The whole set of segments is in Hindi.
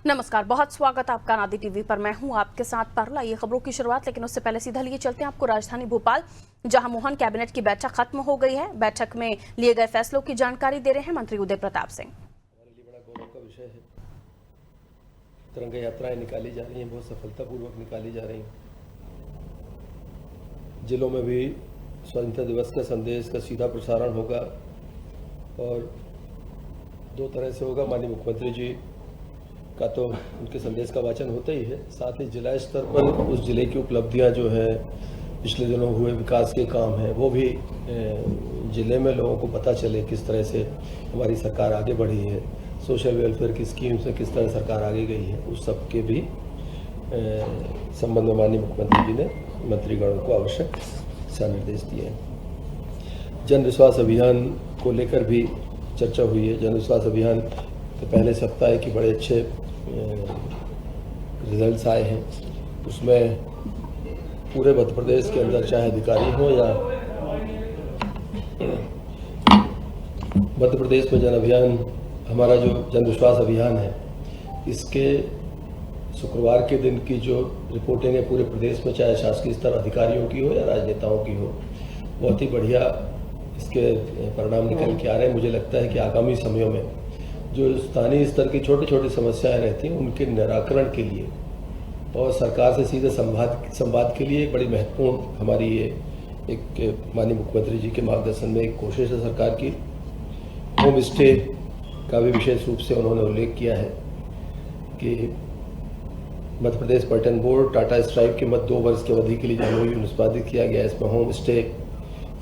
नमस्कार, बहुत स्वागत आपका नादी टीवी पर। मैं हूं आपके साथ परला। ये खबरों की शुरुआत, लेकिन उससे पहले सीधा लिए चलते हैं आपको राजधानी भोपाल, जहां मोहन कैबिनेट की बैठक खत्म हो गई है। बैठक में लिए गए फैसलों की जानकारी दे रहे हैं मंत्री उदय प्रताप सिंह। हमारे लिए बड़ा गौरव का विषय है। तिरंगा यात्राएं निकाली जा रही हैं, बहुत सफलतापूर्वक निकाली जा रही हैं। जिलों में भी स्वतंत्रता दिवस का संदेश का सीधा प्रसारण होगा और दो तरह से होगा। माननीय मुख्यमंत्री जी का तो उनके संदेश का वाचन होता ही है, साथ ही जिला स्तर पर उस जिले की उपलब्धियां जो है, पिछले दिनों हुए विकास के काम हैं, वो भी जिले में लोगों को पता चले किस तरह से हमारी सरकार आगे बढ़ी है, सोशल वेलफेयर की स्कीम से किस तरह सरकार आगे गई है। उस सब के भी संबंध में माननीय मुख्यमंत्री जी ने मंत्रीगणों को आवश्यक दिशा निर्देश दिए हैं। जन विश्वास अभियान को लेकर भी चर्चा हुई है। जन विश्वास अभियान के पहले सप्ताह की बड़े अच्छे रिजल्ट्स आए हैं। उसमें पूरे मध्य प्रदेश के अंदर चाहे अधिकारी हो या मध्य प्रदेश में जन अभियान, हमारा जो जन विश्वास अभियान है, इसके शुक्रवार के दिन की जो रिपोर्टिंग है पूरे प्रदेश में, चाहे शासकीय स्तर अधिकारियों की हो या राजनेताओं की हो, बहुत ही बढ़िया इसके परिणाम निकल के आ रहे हैं। मुझे लगता है कि आगामी समयों में जो स्थानीय स्तर की छोटी छोटी समस्याएं रहती हैं, उनके निराकरण के लिए और सरकार से सीधे संवाद के लिए एक बड़ी महत्वपूर्ण हमारी ये एक माननीय मुख्यमंत्री जी के मार्गदर्शन में एक कोशिश है सरकार की। होम स्टे का भी विशेष रूप से उन्होंने उल्लेख किया है कि मध्य प्रदेश पर्यटन बोर्ड टाटा स्ट्राइक के मध्य 2 वर्ष की अवधि के लिए जो निष्पादित किया गया, इसमें होम स्टे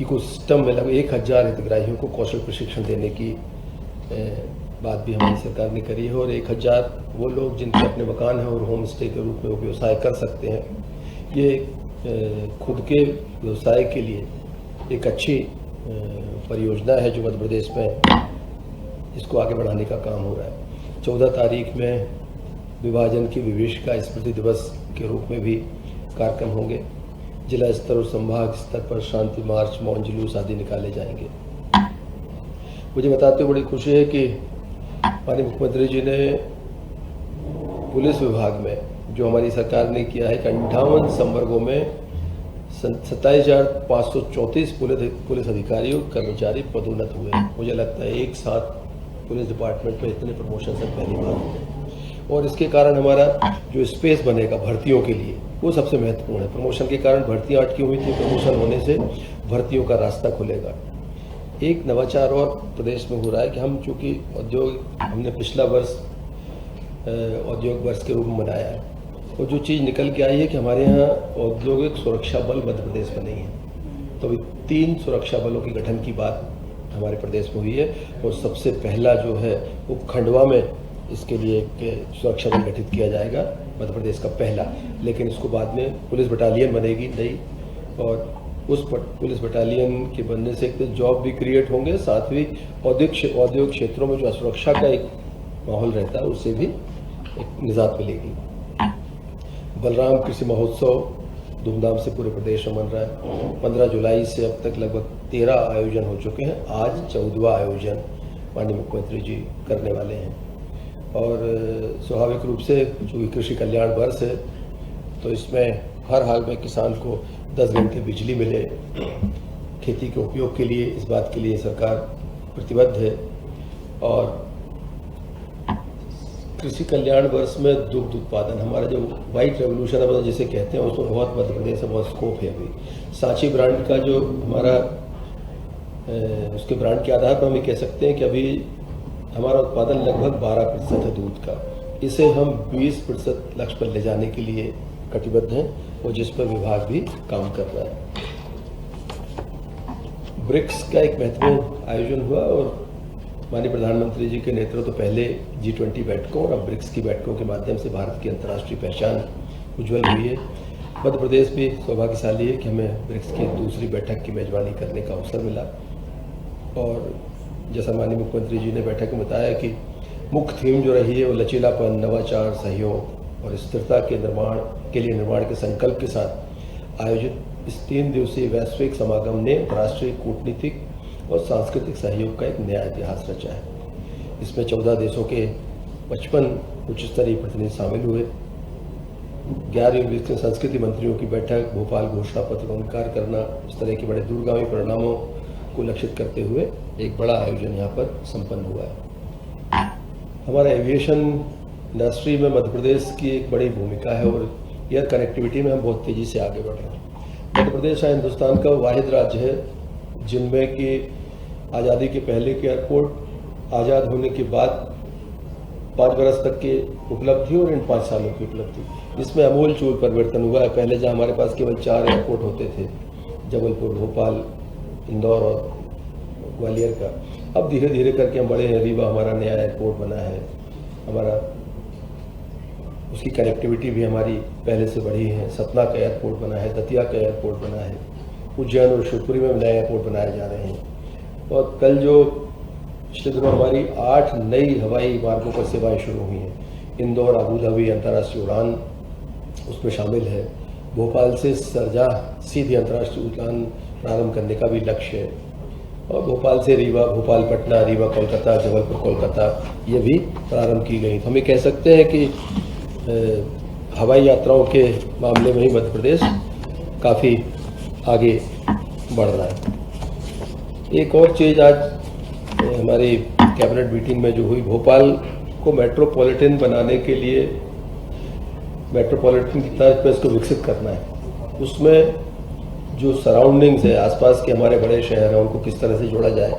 इकोसिस्टम में लगभग 1000 हितग्राहियों को कौशल प्रशिक्षण देने की बात भी हमारी सरकार ने करी है और 1000 वो लोग जिनके अपने मकान हैं और होम स्टे के रूप में वो व्यवसाय कर सकते हैं। ये खुद के व्यवसाय के लिए एक अच्छी परियोजना है जो मध्य प्रदेश में इसको आगे बढ़ाने का काम हो रहा है। 14 तारीख में विभाजन की विभीषिका स्मृति दिवस के रूप में भी कार्यक्रम होंगे। जिला स्तर और संभाग स्तर पर शांति मार्च, मौन जुलूस आदि निकाले जाएंगे। मुझे बताते हुए बड़ी खुशी है कि माननीय मुख्यमंत्री जी ने पुलिस विभाग में जो हमारी सरकार ने किया है कि 58 संवर्गों में 27,534 पुलिस अधिकारी और कर्मचारी पदोन्नत हुए। मुझे लगता है एक साथ पुलिस डिपार्टमेंट में इतने प्रमोशन से पहली बार हुए और इसके कारण हमारा जो स्पेस बनेगा भर्तियों के लिए वो सबसे महत्वपूर्ण है। प्रमोशन के कारण भर्तियाँ अटकी हुई थी, प्रमोशन होने से भर्तियों का रास्ता खुलेगा। एक नवाचार और प्रदेश में हो रहा है कि हम चूँकि हमने पिछला वर्ष औद्योगिक वर्ष के रूप में मनाया है और जो चीज़ निकल के आई है कि हमारे यहाँ औद्योगिक सुरक्षा बल मध्य प्रदेश में नहीं है, तो अभी 3 सुरक्षा बलों के गठन की बात हमारे प्रदेश में हुई है और सबसे पहला जो है वो खंडवा में इसके लिए एक सुरक्षा बल गठित किया जाएगा, मध्य प्रदेश का पहला। लेकिन इसको बाद में पुलिस बटालियन बनेगी नई और उस पुलिस बटालियन के बनने से एक तो जॉब भी क्रिएट होंगे, साथ ही औद्योगिक क्षेत्रों में जो असुरक्षा का एक माहौल रहता है उससे भी एक निजात मिलेगी। बलराम कृषि महोत्सव धूमधाम से पूरे प्रदेश में मन रहा है। 15 जुलाई से अब तक लगभग 13 आयोजन हो चुके हैं। आज 14वां आयोजन माननीय मुख्यमंत्री जी करने वाले हैं और स्वाभाविक रूप से जो कृषि कल्याण वर्ष है तो इसमें हर हाल में किसान को 10 घंटे बिजली मिले खेती के उपयोग के लिए, इस बात के लिए सरकार प्रतिबद्ध है। और कृषि कल्याण वर्ष में दुग्ध उत्पादन, हमारा जो वाइट रेवोल्यूशन है जिसे कहते हैं, उसमें बहुत मध्य प्रदेश में बहुत स्कोप है। अभी सांची ब्रांड का जो हमारा उसके ब्रांड के आधार पर हम ये कह सकते हैं कि अभी हमारा उत्पादन लगभग 12% है दूध का। इसे हम 20% लक्ष्य पर ले जाने के लिए कटिबद्ध हैं और जिस पर विभाग भी काम कर रहा है। ब्रिक्स का एक महत्वपूर्ण आयोजन हुआ और माननीय प्रधानमंत्री जी के नेतृत्व तो पहले G20 बैठकों और अब ब्रिक्स की बैठकों के माध्यम से भारत की अंतर्राष्ट्रीय पहचान उज्जवल हुई है। मध्य प्रदेश भी सौभाग्यशाली है कि हमें ब्रिक्स की दूसरी बैठक की मेजबानी करने का अवसर मिला और जैसा माननीय मुख्यमंत्री जी ने बैठक में बताया कि मुख्य थीम जो रही है वो लचीलापन, नवाचार, सहयोग और स्थिरता के निर्माण के संकल्प के साथ आयोजित इस 3 दिवसीय वैश्विक समागम ने राष्ट्रीय कूटनीतिक और सांस्कृतिक सहयोग का एक नया इतिहास रचा है। इसमें 14 देशों के 55 उच्च स्तरीय प्रतिनिधि शामिल हुए। 11वीं विकसित संस्कृति मंत्रियों की बैठक, भोपाल घोषणा पत्र का अंगीकार करना, इस तरह के बड़े दूरगामी परिणामों को लक्षित करते हुए एक बड़ा आयोजन यहाँ पर संपन्न हुआ है। हमारा एविएशन इंडस्ट्री में मध्य प्रदेश की एक बड़ी भूमिका है और एयर कनेक्टिविटी में हम बहुत तेज़ी से आगे बढ़ रहे हैं। मध्य प्रदेश हिंदुस्तान का वाहिद राज्य है जिनमें कि आज़ादी के पहले के एयरपोर्ट, आज़ाद होने के बाद 5 बरस तक की उपलब्धि और इन 5 सालों की उपलब्धि, इसमें अमूल चूल परिवर्तन हुआ है। पहले जहाँ हमारे पास केवल 4 एयरपोर्ट होते थे, जबलपुर, भोपाल, इंदौर और ग्वालियर का, अब धीरे धीरे करके हम बड़े हैं। रीवा हमारा नया एयरपोर्ट बना है, हमारा उसकी कनेक्टिविटी भी हमारी पहले से बढ़ी है। सतना का एयरपोर्ट बना है, दतिया का एयरपोर्ट बना है, उज्जैन और शिवपुरी में नए एयरपोर्ट बनाए जा रहे हैं। और कल जो पिछले दिनों हमारी 8 नई हवाई मार्गों पर सेवाएं शुरू हुई हैं। इंदौर अबू धाबी अंतर्राष्ट्रीय उड़ान उसमें शामिल है। भोपाल से सरजाह सीधी अंतर्राष्ट्रीय उड़ान प्रारंभ करने का भी लक्ष्य है। और भोपाल से रीवा, भोपाल पटना, रीवा कोलकाता, जबलपुर कोलकाता, ये भी प्रारंभ की गई। तो हम ये कह सकते हैं कि हवाई यात्राओं के मामले में ही मध्य प्रदेश काफ़ी आगे बढ़ रहा है। एक और चीज़ आज हमारी कैबिनेट मीटिंग में जो हुई, भोपाल को मेट्रोपॉलिटन बनाने के लिए मेट्रोपॉलिटन की तर्ज पर इसको विकसित करना है। उसमें जो सराउंडिंग्स है, आसपास के हमारे बड़े शहर हैं, उनको किस तरह से जोड़ा जाए,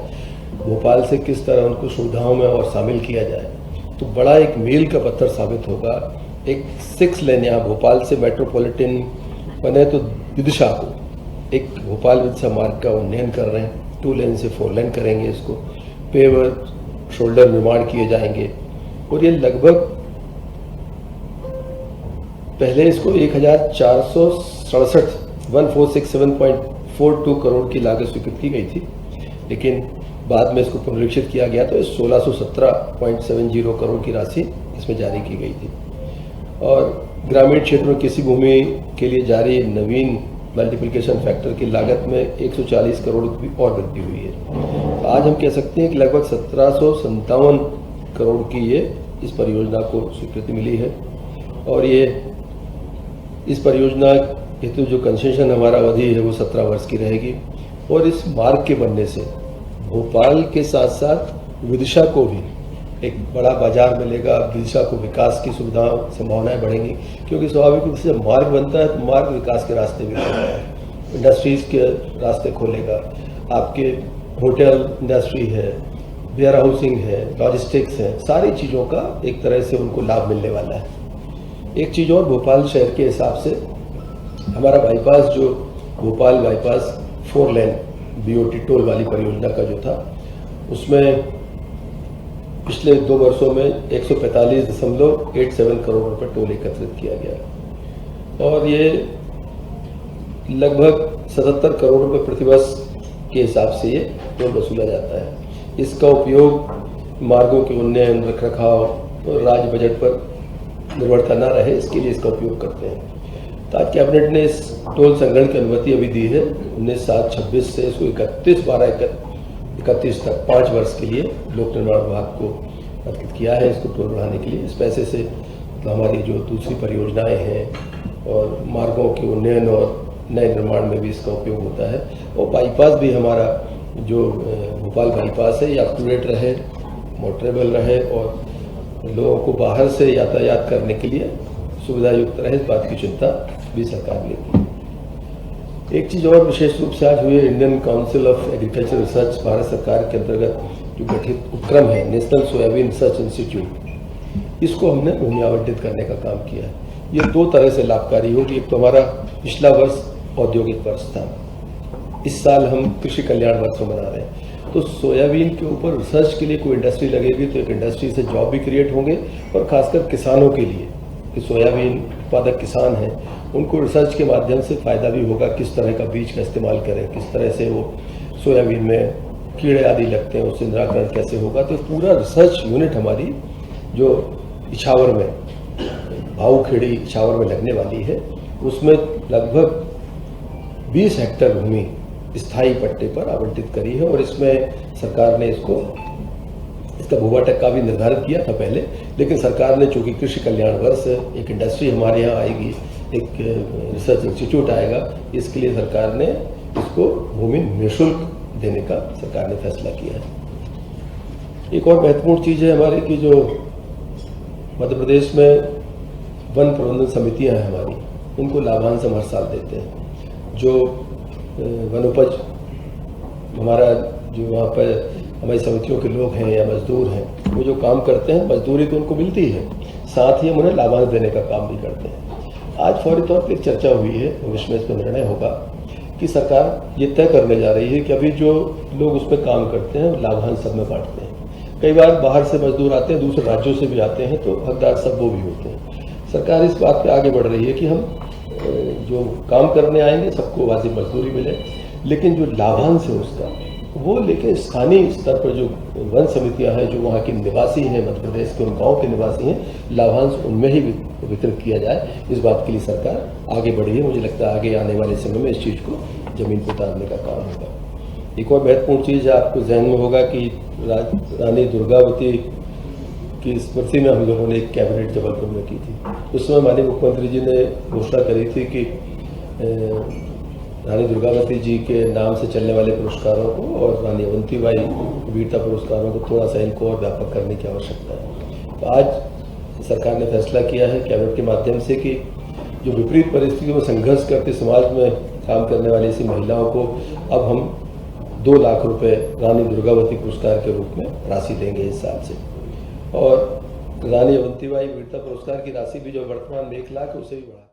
भोपाल से किस तरह उनको सुविधाओं में और शामिल किया जाए, तो बड़ा एक मील का पत्थर साबित होगा। एक 6 लेन यहाँ भोपाल से मेट्रोपॉलिटन बने तो विदिशा को एक भोपाल विदिशा मार्ग का उन्नयन कर रहे हैं। 2 लेन से 4 लेन करेंगे इसको, पेवर शोल्डर निर्माण किए जाएंगे और ये लगभग पहले इसको 1467.42 करोड़ की लागत स्वीकृत की गई थी, लेकिन बाद में इसको पुनरीक्षित किया गया तो 1617.70 करोड़ की राशि इसमें जारी की गई थी। और ग्रामीण क्षेत्रों में कृषि भूमि के लिए जारी नवीन मल्टीप्लिकेशन फैक्टर की लागत में 140 करोड़ की और वृद्धि हुई है। आज हम कह सकते हैं कि लगभग 1757 करोड़ की ये इस परियोजना को स्वीकृति मिली है। और ये इस परियोजना हेतु जो कंसेशन हमारा अवधि है वो 17 वर्ष की रहेगी। और इस मार्ग के बनने से भोपाल के साथ साथ विदिशा को भी एक बड़ा बाजार मिलेगा। विदिशा को विकास की सुविधाओं संभावनाएं बढ़ेंगी, क्योंकि स्वाभाविक रूप से मार्ग बनता है तो मार्ग विकास के रास्ते भी खोलता है, इंडस्ट्रीज के रास्ते खोलेगा। आपके होटल इंडस्ट्री है, वेयर हाउसिंग है, लॉजिस्टिक्स है, सारी चीज़ों का एक तरह से उनको लाभ मिलने वाला है। एक चीज़ और, भोपाल शहर के हिसाब से हमारा बाईपास, जो भोपाल बाईपास 4 लेन BOT टोल वाली परियोजना का जो था, उसमें पिछले 2 वर्षों में 145.87 करोड़ रुपए टोल एकत्रित किया गया और ये लगभग 77 करोड़ रुपए प्रतिवर्ष के हिसाब से ये टोल वसूला जाता है। इसका उपयोग मार्गों के उन्नयन, रखरखाव और राज्य बजट पर निर्भरता न रहे, इसके लिए इसका उपयोग करते हैं। तो आज कैबिनेट ने इस टोल संग्रहण की अनुमति अभी दी है 19/7/26 से इसको 31/12/31 तक 5 वर्ष के लिए लोक निर्माण विभाग को अधिकृत किया है इसको टोल बढ़ाने के लिए। इस पैसे से तो हमारी जो दूसरी परियोजनाएं हैं और मार्गों के उन्नयन और नए निर्माण में भी इसका उपयोग होता है। और बाईपास भी हमारा जो भोपाल बाईपास है ये अप टू डेट रहे, मोटरेबल रहे और लोगों को बाहर से यातायात करने के लिए सुविधा युक्त रहे, इस बात की चिंता भी सरकार लेगी। एक चीज़ और विशेष रूप से आज हुई, Indian council of agriculture research Bharat सरकार के अंतर्गत जो गठित उपक्रम है नेशनल सोयाबीन रिसर्च इंस्टीट्यूट, इसको हमने भूमि आवंटित करने का काम किया है। ये 2 तरह से लाभकारी होगी। एक तो हमारा पिछला वर्ष औद्योगिक वर्ष था, इस साल हम कृषि कल्याण वर्ष मना रहे हैं, तो सोयाबीन के ऊपर रिसर्च के लिए कोई इंडस्ट्री लगेगी तो एक इंडस्ट्री से जॉब भी क्रिएट होंगे और खासकर किसानों के लिए कि सोयाबीन उत्पादक किसान हैं उनको रिसर्च के माध्यम से फ़ायदा भी होगा। किस तरह का बीज का इस्तेमाल करें, किस तरह से वो सोयाबीन में कीड़े आदि लगते हैं उससे निराकरण कैसे होगा। तो पूरा रिसर्च यूनिट हमारी जो इछावर में, भाऊखेड़ी इछावर में लगने वाली है, उसमें लगभग 20 हेक्टेयर भूमि स्थायी पट्टे पर आवंटित करी है और इसमें सरकार ने इसको इसका भूभाटक का भी निर्धारित किया था पहले, लेकिन सरकार ने चूंकि कृषि कल्याण वर्ष एक इंडस्ट्री हमारे यहाँ आएगी, एक रिसर्च इंस्टीट्यूट आएगा, इसके लिए सरकार ने इसको भूमि निःशुल्क देने का सरकार ने फैसला किया है। एक और महत्वपूर्ण चीज़ है हमारी कि जो मध्य प्रदेश में वन प्रबंधन समितियां हैं हमारी, उनको लाभांश हम हर साल देते हैं। जो वन उपज हमारा जो वहाँ पर हमारी समितियों के लोग हैं या मजदूर हैं, वो जो काम करते हैं मजदूरी तो उनको मिलती है, साथ ही हम उन्हें लाभांश देने का काम भी करते हैं। आज फौरी तौर पर एक चर्चा हुई है, भविष्य में इस पर निर्णय होगा कि सरकार ये तय करने जा रही है कि अभी जो लोग उस पर काम करते हैं लाभांश सब में बांटते हैं। कई बार बाहर से मजदूर आते हैं, दूसरे राज्यों से भी आते हैं, तो हकदार सब वो भी होते हैं। सरकार इस बात पे आगे बढ़ रही है कि हम जो काम करने आएंगे सबको वाजिब मजदूरी मिले, लेकिन जो लाभांश है उसका वो लेकिन स्थानीय स्तर पर जो वन समितियां हैं, जो वहाँ के निवासी हैं, मध्य प्रदेश के उन गाँव के निवासी हैं, लाभांश उनमें ही वितरित किया जाए, इस बात के लिए सरकार आगे बढ़ी है। मुझे लगता है आगे आने वाले समय में इस चीज़ को जमीन पर उतारने का काम होगा। एक और महत्वपूर्ण चीज़ आपको जहन में होगा कि रानी दुर्गावती की स्मृति में हम लोगों ने एक कैबिनेट जबलपुर में की थी। उस समय माननीय मुख्यमंत्री जी ने घोषणा करी थी कि रानी दुर्गावती जी के नाम से चलने वाले पुरस्कारों को और रानी अवंतीबाई वीरता पुरस्कारों को थोड़ा सा इनको और व्यापक करने की आवश्यकता है। तो आज सरकार ने फैसला किया है कैबिनेट के माध्यम से कि जो विपरीत परिस्थितियों में संघर्ष करते समाज में काम करने वाली ऐसी महिलाओं को अब हम 2 लाख रुपए रानी दुर्गावती पुरस्कार के रूप में राशि देंगे इस साल से, और रानी अवंतीबाई वीरता पुरस्कार की राशि भी जो वर्तमान में 1 लाख है उसे भी बढ़ा